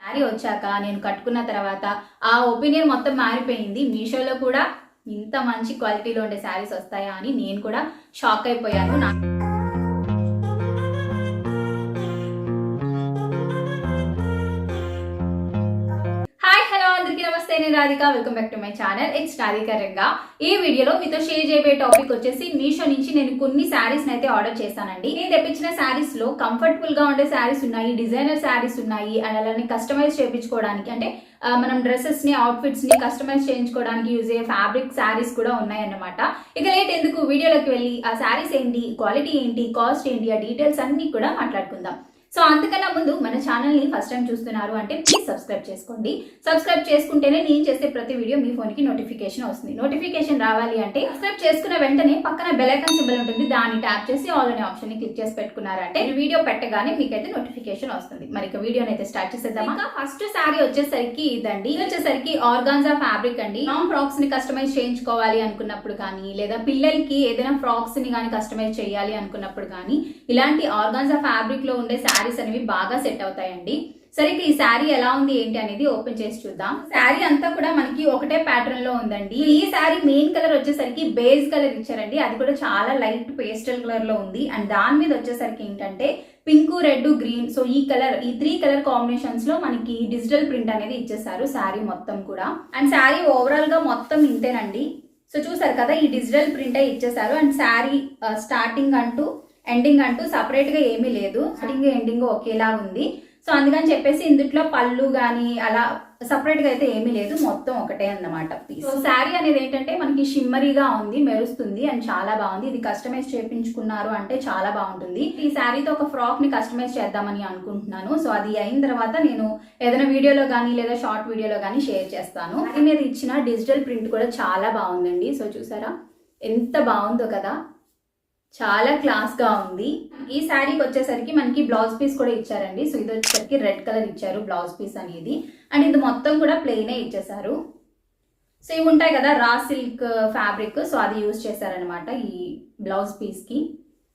శారీ వచ్చాక నేను కట్టుకున్న తర్వాత ఆ ఒపీనియన్ మొత్తం మారిపోయింది. మీషోలో కూడా ఇంత మంచి క్వాలిటీలో ఉండే శారీస్ వస్తాయా అని నేను కూడా షాక్ అయిపోయాను. నేను Radhika, welcome back to my channel. It's Radhika Ranga. ఈ వీడియోలో మీతో షేర్ చేయబోయే టాపిక్ వచ్చేసి మీషో నుంచి నేను కొన్ని శారీస్ అయితే ఆర్డర్ చేశానండి. నేను తెప్పించిన శారీస్ లో కంఫర్టబుల్ గా ఉండే శారీస్ ఉన్నాయి, డిజైనర్ శారీస్ ఉన్నాయి, అండ్ అలానే కస్టమైజ్ చేయించుకోవడానికి అంటే మనం డ్రెస్సెస్ ని అవుట్ఫిట్స్ ని కస్టమైజ్ చేయించుకోవడానికి యూజ్ అయ్యే ఫ్యాబ్రిక్ శారీస్ కూడా ఉన్నాయన్నమాట. ఇక లేట్ ఎందుకు, వీడియోలోకి వెళ్ళి ఆ శారీస్ ఏంటి, క్వాలిటీ ఏంటి, కాస్ట్ ఏంటి, ఆ డీటెయిల్స్ అన్ని కూడా మాట్లాడుకుందాం. సో అంతకన్నా ముందు మన ఛానల్ని ఫస్ట్ టైం చూస్తున్నారు అంటే ప్లీజ్ సబ్స్క్రైబ్ చేసుకోండి. సబ్స్క్రైబ్ చేసుకుంటేనే నేను చేసే ప్రతి వీడియో మీ ఫోన్కి నోటిఫికేషన్ వస్తుంది. నోటిఫికేషన్ రావాలి అంటే సబ్స్క్రైబ్ చేసుకున్న వెంటనే పక్కన బెల్ ఐకాన్ సింబల్ ఉంటుంది, దాన్ని ట్యాప్ చేసి ఆల్ అనే ఆప్షన్ ని క్లిక్ చేసి పెట్టుకున్నారంటే వీడియో పెట్టగానే మీకైతే నోటిఫికేషన్ వస్తుంది. మరి ఇక వీడియోని అయితే స్టార్ట్ చేసేద్దాం. ఇంకా ఫస్ట్ శారీ వచ్చేసరికి ఇదండి. ఇది వచ్చేసరికి ఆర్గాన్జా ఫ్యాబ్రిక్ అండి. లాంగ్ ఫ్రాక్స్ ని కస్టమైజ్ చేయించుకోవాలి అనుకున్నప్పుడు కానీ, లేదా పిల్లలకి ఏదైనా ఫ్రాక్స్ ని కానీ కస్టమైజ్ చేయాలి అనుకున్నప్పుడు కానీ ఇలాంటి ఆర్గాన్జా ఫ్యాబ్రిక్ లో ఉండే శారీస్ అనేవి బాగా సెట్ అవుతాయండి. సరే, ఈ శారీ ఎలా ఉంది ఏంటి అనేది ఓపెన్ చేసి చూద్దాం. శారీ అంతా కూడా మనకి ఒకటే ప్యాటర్న్ లో ఉందండి. ఈ శారీ మెయిన్ కలర్ వచ్చేసరికి బేజ్ కలర్ ఇచ్చారండి, అది కూడా చాలా లైట్ పేస్టల్ కలర్ లో ఉంది. అండ్ దాని మీద వచ్చేసరికి ఏంటంటే పింక్, రెడ్, గ్రీన్, సో ఈ త్రీ కలర్ కాంబినేషన్స్ లో మనకి డిజిటల్ ప్రింట్ అనేది ఇచ్చేసారు శారీ మొత్తం కూడా. అండ్ శారీ ఓవరాల్ గా మొత్తం ఇంతేనండి. సో చూసారు కదా, ఈ డిజిటల్ ప్రింట్ ఇచ్చేసారు. అండ్ శారీ స్టార్టింగ్ అంటూ ఎండింగ్ అంటూ సపరేట్ గా ఏమీ లేదు, స్టార్టింగ్ ఎండింగ్ ఒకేలా ఉంది. సో అందుకని చెప్పేసి ఇందులో పళ్ళు గానీ అలా సపరేట్ గా అయితే ఏమీ లేదు, మొత్తం ఒకటే అన్నమాట పీస్. సో శారీ అనేది ఏంటంటే మనకి షిమ్మరీగా ఉంది, మెరుస్తుంది అండ్ చాలా బాగుంది. ఇది కస్టమైజ్ చేయించుకున్నారు అంటే చాలా బాగుంటుంది. ఈ శారీతో ఒక ఫ్రాక్ ని కస్టమైజ్ చేద్దామని అనుకుంటున్నాను. సో అది అయిన తర్వాత నేను ఏదైనా వీడియోలో కానీ లేదా షార్ట్ వీడియోలో కానీ షేర్ చేస్తాను. శారీ మీద ఇచ్చిన డిజిటల్ ప్రింట్ కూడా చాలా బాగుందండి. సో చూసారా ఎంత బాగుందో కదా, చాలా క్లాస్ గా ఉంది. ఈ శారీకి వచ్చేసరికి మనకి బ్లౌజ్ పీస్ కూడా ఇచ్చారండి. సో ఇది వచ్చేసరికి రెడ్ కలర్ ఇచ్చారు బ్లౌజ్ పీస్ అనేది. అండ్ ఇది మొత్తం కూడా ప్లెయిన్ ఇచ్చేసారు. సో ఇవి ఉంటాయి కదా రా సిల్క్ ఫ్యాబ్రిక్, సో అది యూజ్ చేశారనమాట ఈ బ్లౌజ్ పీస్ కి.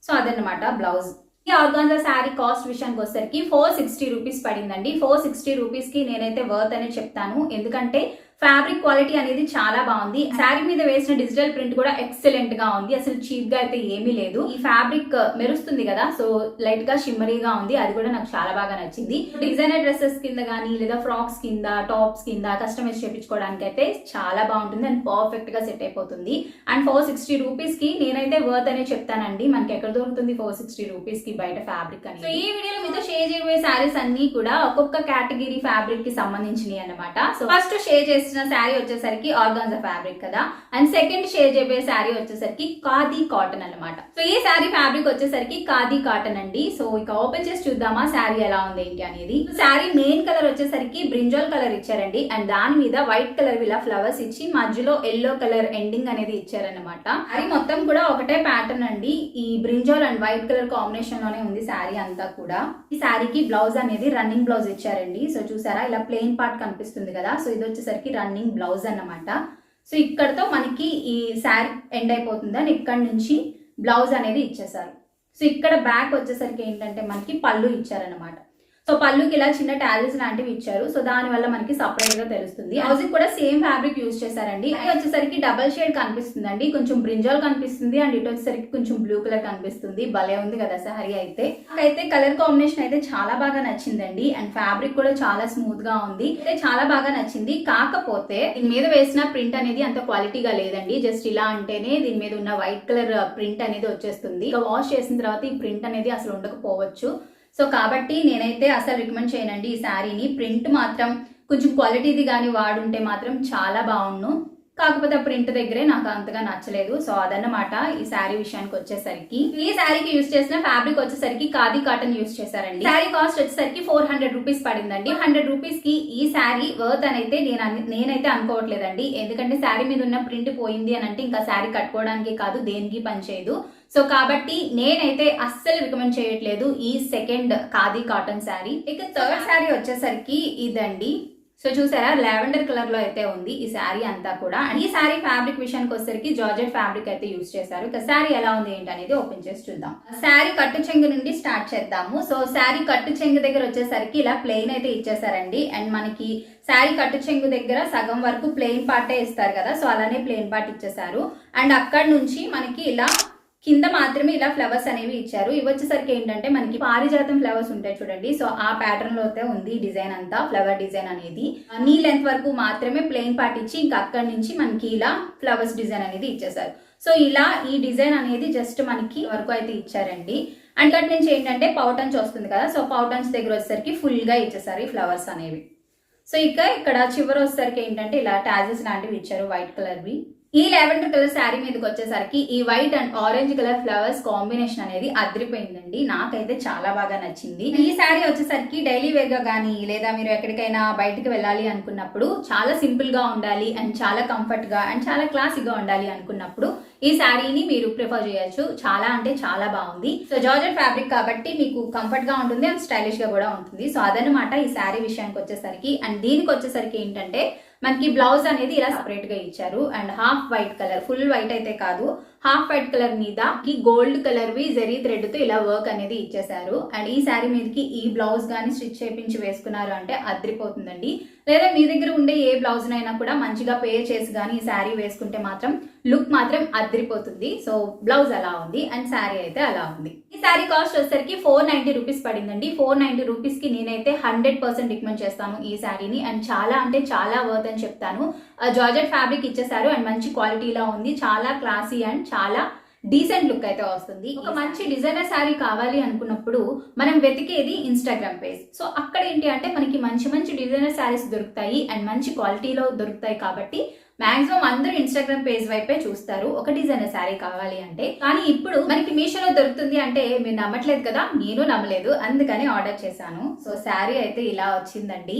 సో అదనమాట బ్లౌజ్. ఈ ఆర్గాన్జా శారీ కాస్ట్ విషయానికి వచ్చేసరికి 460 రూపీస్ పడిందండి. 460 రూపీస్ కి నేనైతే వర్త్ అనే చెప్తాను, ఎందుకంటే ఫ్యాబ్రిక్ క్వాలిటీ అనేది చాలా బాగుంది. శారీ మీద వేసిన డిజిటల్ ప్రింట్ కూడా ఎక్సలెంట్ గా ఉంది, అసలు చీప్ గా అయితే ఏమీ లేదు. ఈ ఫ్యాబ్రిక్ మెరుస్తుంది కదా, సో లైట్ గా షిమ్మరీగా ఉంది, అది కూడా నాకు చాలా బాగా నచ్చింది. డిజైనర్ డ్రెస్సెస్ కింద కానీ లేదా ఫ్రాక్స్ కింద, టాప్స్ కింద కస్టమైజ్ చేయించుకోవడానికి అయితే చాలా బాగుంటుంది అండ్ పర్ఫెక్ట్ గా సెట్ అయిపోతుంది. అండ్ 460 రూపీస్ కి నేనైతే వర్త్ అనే చెప్తానండి. మనకి ఎక్కడ దొరుకుతుంది 460 రూపీస్ కి బయట ఫ్యాబ్రిక్ అని. సో ఈ వీడియోలో మీతో షేర్ చేయబోయే శారీస్ అన్ని కూడా ఒక్కొక్క కేటగిరీ ఫ్యాబ్రిక్ కి సంబంధించినవి అనమాట. సో ఫస్ట్ షేర్ చేసిన శారీ వచ్చేసరికి ఆర్గాన్జా ఫ్యాబ్రిక్ కదా, అండ్ సెకండ్ షేర్ చేయబోయే శారీ వచ్చేసరికి ఖాదీ కాటన్ అనమాట. సో ఈ శారీ ఫ్యాబ్రిక్ వచ్చేసరికి ఖాదీ కాటన్ అండి. సో ఇక ఓపెన్ చేసి చూద్దామా శారీ ఎలా ఉంది ఏంటి అనేది. శారీ మెయిన్ కలర్ వచ్చేసరికి బ్రింజాల్ కలర్ ఇచ్చారండి, అండ్ దాని మీద వైట్ కలర్ ఇలా ఫ్లవర్స్ ఇచ్చి మధ్యలో ఎల్లో కలర్ ఎండింగ్ అనేది ఇచ్చారనమాట. శారీ మొత్తం కూడా ఒకటే ప్యాటర్న్ అండి, ఈ brinjal and white colour combination లోనే ఉంది శారీ అంతా కూడా. ఈ శారీకి బ్లౌజ్ అనేది రన్నింగ్ బ్లౌజ్ ఇచ్చారండి. సో చూసారా ఇలా ప్లెయిన్ పార్ట్ కనిపిస్తుంది కదా, సో ఇది వచ్చేసరికి రన్నింగ్ బ్లౌజ్ అన్నమాట. సో ఇక్కడతో మనకి ఈ శారీ ఎండ్ అయిపోతుంది అని ఇక్కడ నుంచి బ్లౌజ్ అనేది ఇచ్చేసారు. సో ఇక్కడ బ్యాక్ వచ్చేసరికి ఏంటంటే మనకి పళ్ళు ఇచ్చారనమాట. సో పళ్ళుకి ఇలా చిన్న టాజిల్స్ లాంటివి ఇచ్చారు, సో దాని వల్ల మనకి సపరేట్ గా తెలుస్తుంది. బ్లౌజ్ కూడా సేమ్ ఫ్యాబ్రిక్ యూజ్ చేశారండి. ఇది వచ్చేసరికి డబల్ షేడ్ కనిపిస్తుందండి, కొంచెం బ్రింజాల్ కనిపిస్తుంది అండ్ ఇటు వచ్చేసరికి కొంచెం బ్లూ కలర్ కనిపిస్తుంది. భలే ఉంది కదా శారీ అయితే. నాకైతే కలర్ కాంబినేషన్ అయితే చాలా బాగా నచ్చిందండి, అండ్ ఫ్యాబ్రిక్ కూడా చాలా స్మూత్ గా ఉంది, అయితే చాలా బాగా నచ్చింది. కాకపోతే దీని మీద వేసిన ప్రింట్ అనేది అంత క్వాలిటీగా లేదండి. జస్ట్ ఇలా అంటేనే దీని మీద ఉన్న వైట్ కలర్ ప్రింట్ అనేది వచ్చేస్తుంది. ఇక వాష్ చేసిన తర్వాత ఈ ప్రింట్ అనేది అసలు ఉండకపోవచ్చు. సో కాబట్టి నేనైతే అసలు రికమెండ్ చేయనండి ఈ శారీని. ప్రింట్ మాత్రం కొంచెం క్వాలిటీది కానీ వాడుంటే మాత్రం చాలా బాగుండు, కాకపోతే ప్రింట్ దగ్గరే నాకు అంతగా నచ్చలేదు. సో అదన్నమాట ఈ శారీ విషయానికి వచ్చేసరికి. ఈ శారీకి యూజ్ చేసిన ఫ్యాబ్రిక్ వచ్చేసరికి ఖాదీ కాటన్ యూజ్ చేశారండి. శారీ కాస్ట్ వచ్చేసరికి 400 రూపీస్ పడిందండి. 100 రూపీస్ కి ఈ శారీ వర్త్ అని అయితే నేనైతే అనుకోవట్లేదండి, ఎందుకంటే శారీ మీద ఉన్న ప్రింట్ పోయింది అని అంటే ఇంకా శారీ కట్టుకోవడానికి కాదు దేనికి పనిచేయదు. సో కాబట్టి నేనైతే అస్సలు రికమెండ్ చేయట్లేదు ఈ సెకండ్ ఖాదీ కాటన్ శారీ. ఇక థర్డ్ శారీ వచ్చేసరికి ఇదండి. సో చూసారా లావెండర్ కలర్ లో అయితే ఉంది ఈ శారీ అంతా కూడా. అండ్ ఈ శారీ ఫ్యాబ్రిక్ విషయానికి వచ్చేసరికి జార్జెట్ ఫ్యాబ్రిక్ అయితే యూస్ చేశారు. ఇక శారీ ఎలా ఉంది ఏంటి అనేది ఓపెన్ చేసి చూద్దాం. శారీ కట్టు చెంగు నుండి స్టార్ట్ చేద్దాము. సో శారీ కట్టు చెంగు దగ్గర వచ్చేసరికి ఇలా ప్లెయిన్ అయితే ఇచ్చేసారండి. అండ్ మనకి శారీ కట్టు చెంగు దగ్గర సగం వరకు ప్లెయిన్ పార్టే ఇస్తారు కదా, సో అలానే ప్లెయిన్ పార్ట్ ఇచ్చేసారు. అండ్ అక్కడ నుంచి మనకి ఇలా కింద మాత్రమే ఇలా ఫ్లవర్స్ అనేవి ఇచ్చారు. ఇవి వచ్చేసరికి ఏంటంటే మనకి పారిజాతం ఫ్లవర్స్ ఉంటాయి చూడండి, సో ఆ ప్యాటర్న్ లో అయితే ఉంది డిజైన్ అంతా. ఫ్లవర్ డిజైన్ అనేది నీ లెంత్ వరకు మాత్రమే ప్లెయిన్ పార్ట్ ఇచ్చి ఇంకా అక్కడ నుంచి మనకి ఇలా ఫ్లవర్స్ డిజైన్ అనేది ఇచ్చేసారు. సో ఇలా ఈ డిజైన్ అనేది జస్ట్ మనకి వరకు అయితే ఇచ్చారండి. అండ్ అక్కడి నుంచి ఏంటంటే పౌటన్స్ వస్తుంది కదా, సో పౌటన్స్ దగ్గర వచ్చేసరికి ఫుల్ గా ఇచ్చేసారు ఈ ఫ్లవర్స్ అనేవి. సో ఇక ఇక్కడ చివరి వచ్చేసరికి ఏంటంటే ఇలా టాజెస్ లాంటివి ఇచ్చారు వైట్ కలర్వి. ఈ లావెండర్ కలర్ శారీ మీదకి వచ్చేసరికి ఈ white and orange colour flowers combination అనేది అదిరిపోయిందండి. నాకైతే చాలా బాగా నచ్చింది. ఈ శారీ వచ్చేసరికి డైలీ వేర్ గా కానీ లేదా మీరు ఎక్కడికైనా బయటకు వెళ్ళాలి అనుకున్నప్పుడు చాలా సింపుల్ గా ఉండాలి అండ్ చాలా కంఫర్ట్ గా అండ్ చాలా క్లాసిక్ గా ఉండాలి అనుకున్నప్పుడు ఈ శారీని మీరు ప్రిఫర్ చేయొచ్చు. చాలా అంటే చాలా బాగుంది. సో జార్జెట్ ఫ్యాబ్రిక్ కాబట్టి మీకు కంఫర్ట్ గా ఉంటుంది అండ్ స్టైలిష్ గా కూడా ఉంటుంది. సో అదనమాట ఈ శారీ విషయానికి వచ్చేసరికి. అండ్ దీనికి వచ్చేసరికి ఏంటంటే మనకి బ్లౌజ్ అనేది ఇలా సపరేట్ గా ఇచ్చారు. And half white colour, full white అయితే కాదు, హాఫ్ వైట్ కలర్ మీద గోల్డ్ కలర్ వి జరీ థ్రెడ్ తో ఇలా వర్క్ అనేది ఇచ్చేసారు. అండ్ ఈ శారీ మీదకి ఈ బ్లౌజ్ గానీ స్టిచ్ చేయించి వేసుకున్నారు అంటే అద్రిపోతుందండి. లేదా మీ దగ్గర ఉండే ఏ బ్లౌజ్ నైనా కూడా మంచిగా పేర్ చేసి కానీ ఈ శారీ వేసుకుంటే మాత్రం లుక్ మాత్రం అద్రిపోతుంది. సో బ్లౌజ్ అలా ఉంది అండ్ శారీ అయితే అలా ఉంది. ఈ శారీ కాస్ట్ వచ్చేసరికి 490 రూపీస్ పడిందండి. 490 రూపీస్ కి నేనైతే 100% రికమెండ్ చేస్తాను ఈ శారీని. అండ్ చాలా అంటే చాలా వర్త్ అని చెప్తాను. జార్జెట్ ఫ్యాబ్రిక్ ఇచ్చేసారు అండ్ మంచి క్వాలిటీలో ఉంది. చాలా క్లాసీ అండ్ చాలా డీసెంట్ లుక్ అయితే వస్తుంది. ఒక మంచి డిజైనర్ శారీ కావాలి అనుకున్నప్పుడు మనం వెతికేది ఇన్స్టాగ్రామ్ పేజ్. సో అక్కడ ఏంటి అంటే మనకి మంచి మంచి డిజైనర్ శారీస్ దొరుకుతాయి అండ్ మంచి క్వాలిటీలో దొరుకుతాయి కాబట్టి మాక్సిమం అందరూ ఇన్స్టాగ్రామ్ పేజ్ వైపే చూస్తారు ఒక డిజైనర్ శారీ కావాలి అంటే. కానీ ఇప్పుడు మనకి మీషోలో దొరుకుతుంది అంటే మీరు నమ్మట్లేదు కదా, నేను నమ్మలేదు, అందుకని ఆర్డర్ చేశాను. సో శారీ అయితే ఇలా వచ్చిందండి.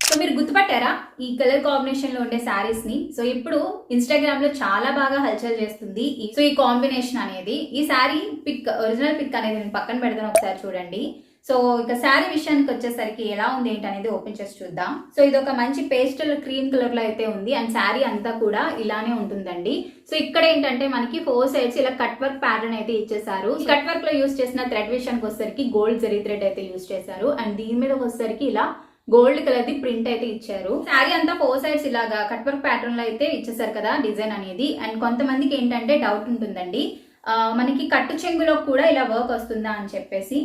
సో మీరు గుర్తుపట్టారా ఈ కలర్ కాంబినేషన్ లో ఉండే శారీస్ ని? సో ఇప్పుడు ఇన్స్టాగ్రామ్ లో చాలా బాగా హల్చల్ చేస్తుంది సో ఈ కాంబినేషన్ అనేది. ఈ శారీ పిక్, ఒరిజినల్ పిక్ అనేది నేను పక్కన పెడతాను, ఒకసారి చూడండి. సో ఇక శారీ విషయానికి వచ్చేసరికి ఎలా ఉంది ఏంటి అనేది ఓపెన్ చేసి చూద్దాం. సో ఇది ఒక మంచి పేస్టల్ క్రీమ్ కలర్ లో అయితే ఉంది అండ్ శారీ అంతా కూడా ఇలానే ఉంటుందండి. సో ఇక్కడ ఏంటంటే మనకి 4 సైడ్స్ ఇలా కట్ వర్క్ ప్యాటర్న్ అయితే ఇచ్చేసారు. ఈ కట్ వర్క్ లో యూస్ చేసిన థ్రెడ్ విషయానికి వచ్చేసరికి గోల్డ్ జరీ థ్రెడ్ అయితే యూస్ చేశారు. అండ్ దీని మీద వచ్చేసరికి ఇలా గోల్డ్ కలర్ ది ప్రింట్ అయితే ఇచ్చారు. శారీ అంతా 4 సైడ్స్ ఇలాగా కట్ వర్క్ ప్యాటర్న్ లో అయితే ఇచ్చేసారు కదా డిజైన్ అనేది. అండ్ కొంతమందికి ఏంటంటే డౌట్ ఉంటుందండి, మనకి కట్టు చెంగులో కూడా ఇలా వర్క్ వస్తుందా అని చెప్పేసి.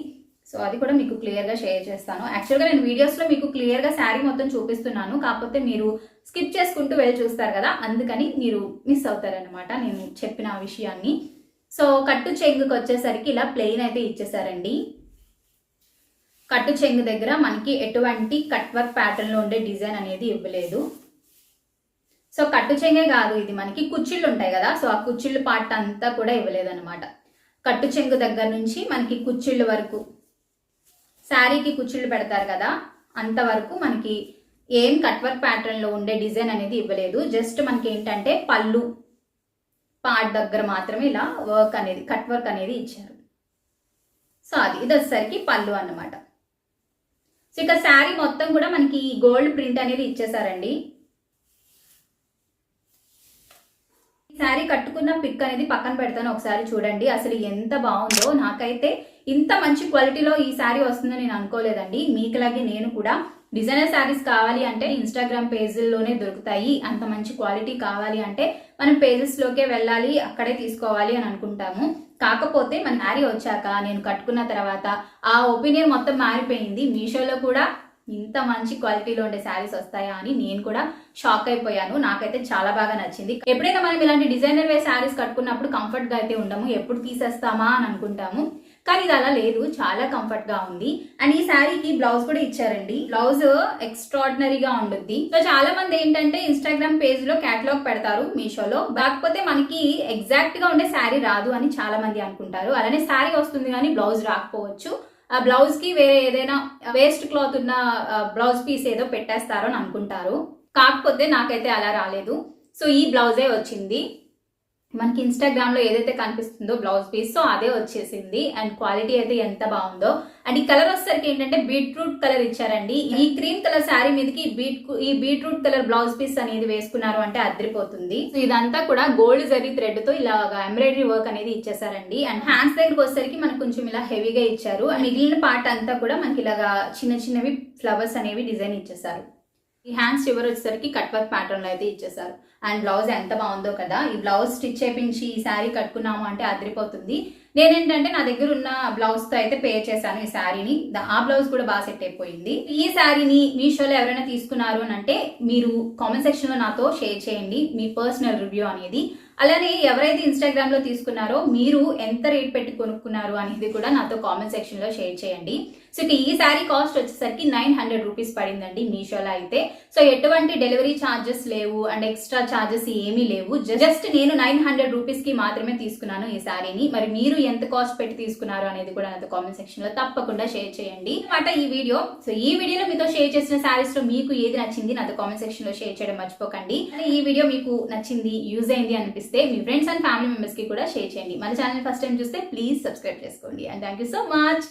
సో అది కూడా మీకు క్లియర్ గా షేర్ చేస్తాను. యాక్చువల్గా నేను వీడియోస్ లో మీకు క్లియర్ గా శారీ మొత్తం చూపిస్తున్నాను, కాకపోతే మీరు స్కిప్ చేసుకుంటూ వెళ్ళి చూస్తారు కదా, అందుకని మీరు మిస్ అవుతారనమాట నేను చెప్పిన విషయాన్ని. సో కట్టు చెంగుకి వచ్చేసరికి ఇలా ప్లెయిన్ అయితే ఇచ్చేసారండి. కట్టు చెంగు దగ్గర మనకి ఎటువంటి కట్ వర్క్ ప్యాటర్న్ లో ఉండే డిజైన్ అనేది ఇవ్వలేదు. సో కట్టు చెంగే కాదు, ఇది మనకి కుచ్చిళ్ళు ఉంటాయి కదా, సో ఆ కుచ్చిళ్ళు పార్ట్ అంతా కూడా ఇవ్వలేదు అనమాట. కట్టు చెంగు దగ్గర నుంచి మనకి కుచ్చిళ్ళు వరకు, శారీకి కుచ్చిళ్ళు పెడతారు కదా అంతవరకు మనకి ఏం కట్ వర్క్ ప్యాటర్న్ లో ఉండే డిజైన్ అనేది ఇవ్వలేదు. జస్ట్ మనకి ఏంటంటే పళ్ళు పార్ట్ దగ్గర మాత్రమే ఇలా వర్క్ అనేది, కట్ వర్క్ అనేది ఇచ్చారు. సో ఇది వచ్చేసరికి పళ్ళు అన్నమాట. సో ఇక శారీ మొత్తం కూడా మనకి గోల్డ్ ప్రింట్ అనేది ఇచ్చేసారండి. శారీ కట్టుకున్న పిక్ అనేది పక్కన పెడతాను, ఒకసారి చూడండి. అసలు ఎంత బాగుందో, నాకైతే ఇంత మంచి క్వాలిటీలో ఈ శారీ వస్తుందని నేను అనుకోలేదండి. మీకులాగే నేను కూడా డిజైనర్ శారీస్ కావాలి అంటే ఇన్స్టాగ్రామ్ పేజీల్లోనే దొరుకుతాయి, అంత మంచి క్వాలిటీ కావాలి అంటే మనం పేజెస్ లోకే వెళ్ళాలి, అక్కడే తీసుకోవాలి అని అనుకుంటాము. కాకపోతే మన శారీ వచ్చాక నేను కట్టుకున్న తర్వాత ఆ ఒపీనియన్ మొత్తం మారిపోయింది. మీషోలో కూడా ఇంత మంచి క్వాలిటీలో ఉండే శారీస్ వస్తాయా అని నేను కూడా షాక్ అయిపోయాను. నాకైతే చాలా బాగా నచ్చింది. ఎప్పుడైనా మనం ఇలాంటి డిజైనర్ వే శారీస్ కట్టుకున్నప్పుడు కంఫర్ట్ గా అయితే ఉండము, ఎప్పుడు తీసేస్తామా అని అనుకుంటాము. కానీ ఇది అలా లేదు, చాలా కంఫర్ట్ గా ఉంది. అండ్ ఈ శారీకి బ్లౌజ్ కూడా ఇచ్చారండి. బ్లౌజ్ ఎక్స్ట్రాడినరీగా ఉంటుంది. సో చాలా మంది ఏంటంటే ఇన్స్టాగ్రామ్ పేజ్ లో క్యాటలాగ్ పెడతారు మీషోలో, కాకపోతే మనకి ఎగ్జాక్ట్ గా ఉండే శారీ రాదు అని చాలా మంది అనుకుంటారు. అలానే శారీ వస్తుంది కానీ బ్లౌజ్ రాకపోవచ్చు. ఆ బ్లౌజ్ కి వేరే ఏదైనా వేస్ట్ క్లాత్ ఉన్న బ్లౌజ్ పీస్ ఏదో పెట్టేస్తారో అని అనుకుంటారు. కాకపోతే నాకైతే అలా రాలేదు. సో ఈ బ్లౌజే వచ్చింది. మనకి ఇన్స్టాగ్రామ్ లో ఏదైతే కనిపిస్తుందో బ్లౌజ్ పీస్ సో అదే వచ్చేసింది. అండ్ క్వాలిటీ అయితే ఎంత బాగుందో. అండ్ ఈ కలర్ వచ్చేసరికి ఏంటంటే బీట్రూట్ కలర్ ఇచ్చారండి. ఈ క్రీమ్ కలర్ శారీ మీదకి ఈ బీట్రూట్ కలర్ బ్లౌజ్ పీస్ అనేది వేసుకున్నారు అంటే అదిరిపోతుంది. సో ఇదంతా కూడా గోల్డ్ జరీ థ్రెడ్ తో ఇలాగా ఎంబ్రాయిడరీ వర్క్ అనేది ఇచ్చేసారండి. అండ్ హ్యాండ్స్ దగ్గరకు వచ్చేసరికి మనకు కొంచెం ఇలా హెవీగా ఇచ్చారు. అండ్ మిగిలిన పార్ట్ అంతా కూడా మనకి ఇలాగా చిన్న చిన్నవి ఫ్లవర్స్ అనేవి డిజైన్ ఇచ్చేసారు. ఈ హ్యాండ్స్ చివరి వచ్చేసరికి కట్ వర్క్ ప్యాటర్న్ లో అయితే ఇచ్చేసారు. అండ్ బ్లౌజ్ ఎంత బాగుందో కదా. ఈ బ్లౌజ్ స్టిచ్ చేయించి ఈ శారీ కట్టుకున్నాము అంటే అదిరిపోతుంది. నేనేంటంటే నా దగ్గర ఉన్న బ్లౌజ్ తో అయితే పే చేశాను ఈ శారీని. ఆ బ్లౌజ్ కూడా బాగా సెట్ అయిపోయింది. ఈ శారీని మీషోలో ఎవరైనా తీసుకున్నారు అని అంటే మీరు కామెంట్ సెక్షన్ లో నాతో షేర్ చేయండి మీ పర్సనల్ రివ్యూ అనేది. అలానే ఎవరైతే ఇన్స్టాగ్రామ్ లో తీసుకున్నారో మీరు ఎంత రేట్ పెట్టి కొనుక్కున్నారు అనేది కూడా నాతో కామెంట్ సెక్షన్ లో షేర్ చేయండి. సో ఈ శారీ కాస్ట్ వచ్చేసరికి 900 రూపీస్ పడిందండి మీషోలో అయితే. సో ఎటువంటి డెలివరీ ఛార్జెస్ లేవు అండ్ ఎక్స్ట్రా ఛార్జెస్ ఏమీ లేవు. జస్ట్ నేను 900 రూపీస్ కి మాత్రమే తీసుకున్నాను ఈ శారీని. మరి మీరు ఎంత కాస్ట్ పెట్టి తీసుకున్నారు అనేది కూడా నాతో కామెంట్ సెక్షన్ లో తప్పకుండా షేర్ చేయండి అన్నమాట ఈ వీడియో. సో ఈ వీడియోలో మీతో షేర్ చేసిన శారీస్ లో మీకు ఏది నచ్చింది నాతో కామెంట్ సెక్షన్ లో షేర్ చేయడం మర్చిపోకండి. ఈ వీడియో మీకు నచ్చింది, యూజ్ అయింది అనిపిస్తే మీ ఫ్రెండ్స్ అండ్ ఫ్యామిలీ మెంబర్స్ కి కూడా షేర్ చేయండి. మన ఛానల్ ఫస్ట్ టైం చూస్తే ప్లీజ్ సబ్స్క్రైబ్ చేసుకోండి. And thank you so much.